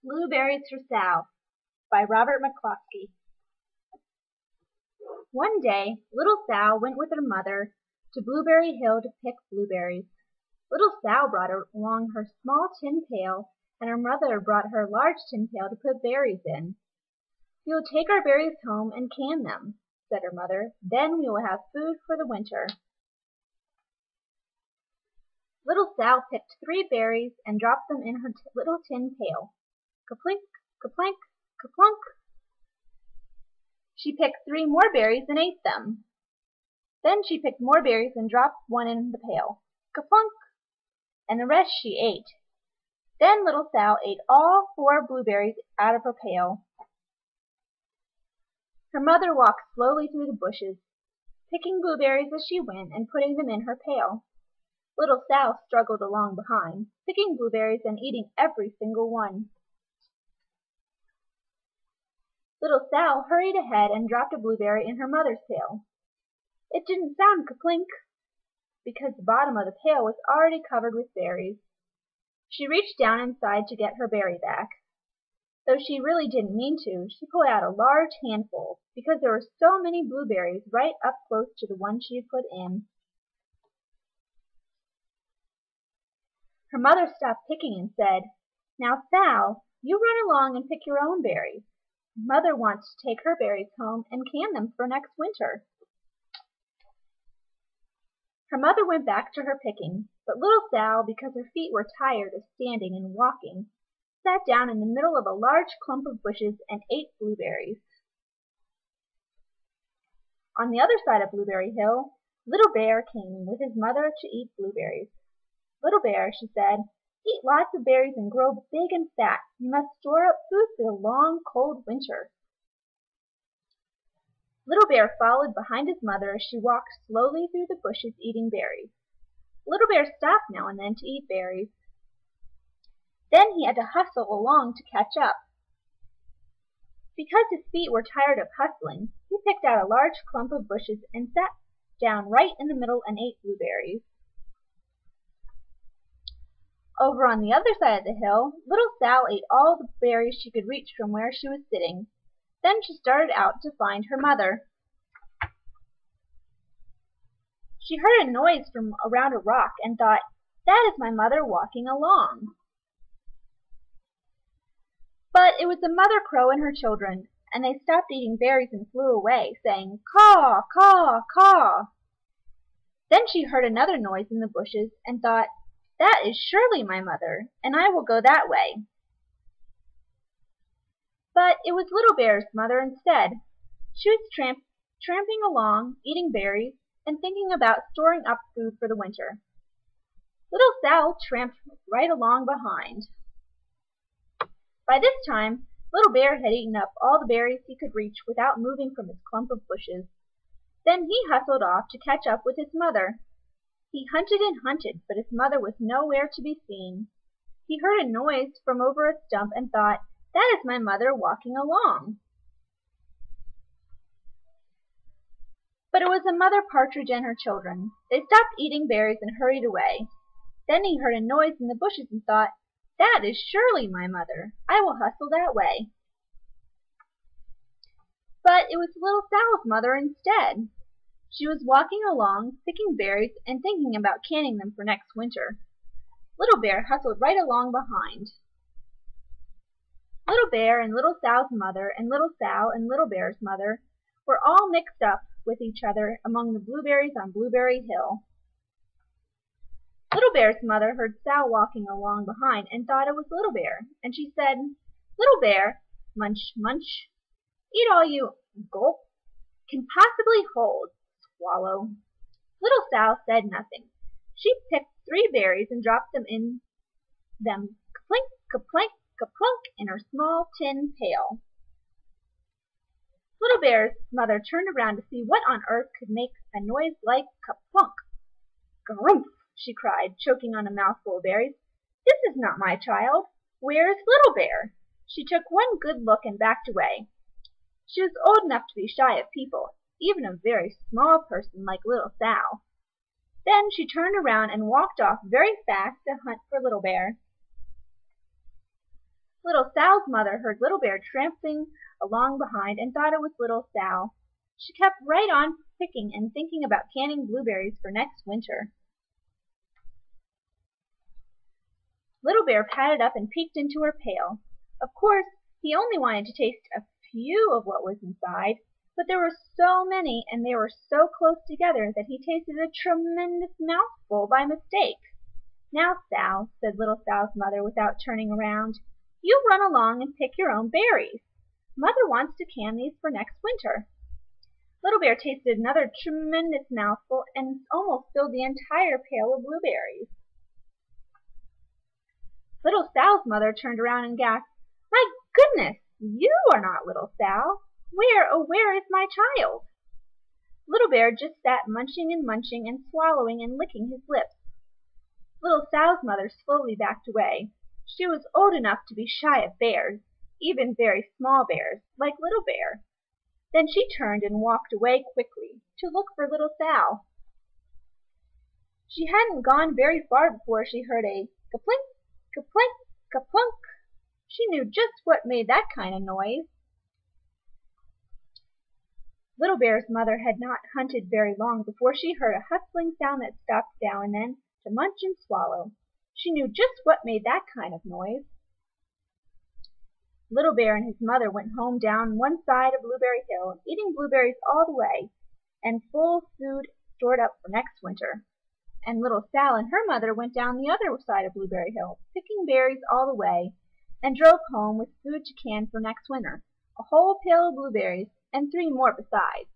Blueberries for Sal by Robert McCloskey. One day, little Sal went with her mother to Blueberry Hill to pick blueberries. Little Sal brought along her small tin pail, and her mother brought her large tin pail to put berries in. "We will take our berries home and can them," said her mother. "Then we will have food for the winter." Little Sal picked 3 berries and dropped them in her little tin pail. Kaplink, kaplank, kaplunk. She picked 3 more berries and ate them. Then she picked more berries and dropped one in the pail. Kaplunk! And the rest she ate. Then little Sal ate all 4 blueberries out of her pail. Her mother walked slowly through the bushes, picking blueberries as she went and putting them in her pail. Little Sal struggled along behind, picking blueberries and eating every single one. Little Sal hurried ahead and dropped a blueberry in her mother's pail. It didn't sound kaplink, because the bottom of the pail was already covered with berries. She reached down inside to get her berry back. Though she really didn't mean to, she pulled out a large handful, because there were so many blueberries right up close to the one she had put in. Her mother stopped picking and said, "Now, Sal, you run along and pick your own berries. Mother wants to take her berries home and can them for next winter." Her mother went back to her picking, but little Sal, because her feet were tired of standing and walking, sat down in the middle of a large clump of bushes and ate blueberries. On the other side of Blueberry Hill, Little Bear came with his mother to eat blueberries. "Little Bear," she said, "eat lots of berries and grow big and fat. You must store up food for the long, cold winter." Little Bear followed behind his mother as she walked slowly through the bushes eating berries. Little Bear stopped now and then to eat berries. Then he had to hustle along to catch up. Because his feet were tired of hustling, he picked out a large clump of bushes and sat down right in the middle and ate blueberries. Over on the other side of the hill, little Sal ate all the berries she could reach from where she was sitting. Then she started out to find her mother. She heard a noise from around a rock and thought, "That is my mother walking along." But it was the mother crow and her children, and they stopped eating berries and flew away, saying, "Caw, caw, caw." Then she heard another noise in the bushes and thought, "That is surely my mother, and I will go that way." But it was Little Bear's mother instead. She was tramping along, eating berries, and thinking about storing up food for the winter. Little Sal tramped right along behind. By this time, Little Bear had eaten up all the berries he could reach without moving from his clump of bushes. Then he hustled off to catch up with his mother. He hunted and hunted, but his mother was nowhere to be seen. He heard a noise from over a stump and thought, "That is my mother walking along." But it was a mother partridge and her children. They stopped eating berries and hurried away. Then he heard a noise in the bushes and thought, "That is surely my mother. I will hustle that way." But it was little Sal's mother instead. She was walking along, picking berries and thinking about canning them for next winter. Little Bear hustled right along behind. Little Bear and little Sal's mother and little Sal and Little Bear's mother were all mixed up with each other among the blueberries on Blueberry Hill. Little Bear's mother heard Sal walking along behind and thought it was Little Bear, and she said, "Little Bear, munch, munch, eat all you gulp can possibly hold, swallow." Little Sal said nothing. She picked 3 berries and dropped them in them kaplink, kaplank, kaplunk in her small tin pail. Little Bear's mother turned around to see what on earth could make a noise like kaplunk. "Grumph!" she cried, choking on a mouthful of berries. "This is not my child. Where is Little Bear?" She took one good look and backed away. She was old enough to be shy of people, even a very small person like little Sal. Then she turned around and walked off very fast to hunt for Little Bear. Little Sal's mother heard Little Bear tramping along behind and thought it was Little Sal. She kept right on picking and thinking about canning blueberries for next winter. Little Bear padded up and peeked into her pail. Of course, he only wanted to taste a few of what was inside, but there were so many and they were so close together that he tasted a tremendous mouthful by mistake. "Now, Sal," said Little Sal's mother without turning around, "you run along and pick your own berries. Mother wants to can these for next winter." Little Bear tasted another tremendous mouthful and almost filled the entire pail of blueberries. Little Sal's mother turned around and gasped, "My goodness, you are not Little Sal. Where, oh where is my child?" Little Bear just sat munching and swallowing and licking his lips. Little Sal's mother slowly backed away. She was old enough to be shy of bears, even very small bears, like Little Bear. Then she turned and walked away quickly, to look for Little Sal. She hadn't gone very far before she heard a ka-plink, ka-plink, ka-plunk. She knew just what made that kind of noise. Little Bear's mother had not hunted very long before she heard a hustling sound that stopped now and then to munch and swallow. She knew just what made that kind of noise. Little Bear and his mother went home down one side of Blueberry Hill, eating blueberries all the way, and full food stored up for next winter. And Little Sal and her mother went down the other side of Blueberry Hill, picking berries all the way, and drove home with food to can for next winter, a whole pail of blueberries, and 3 more besides.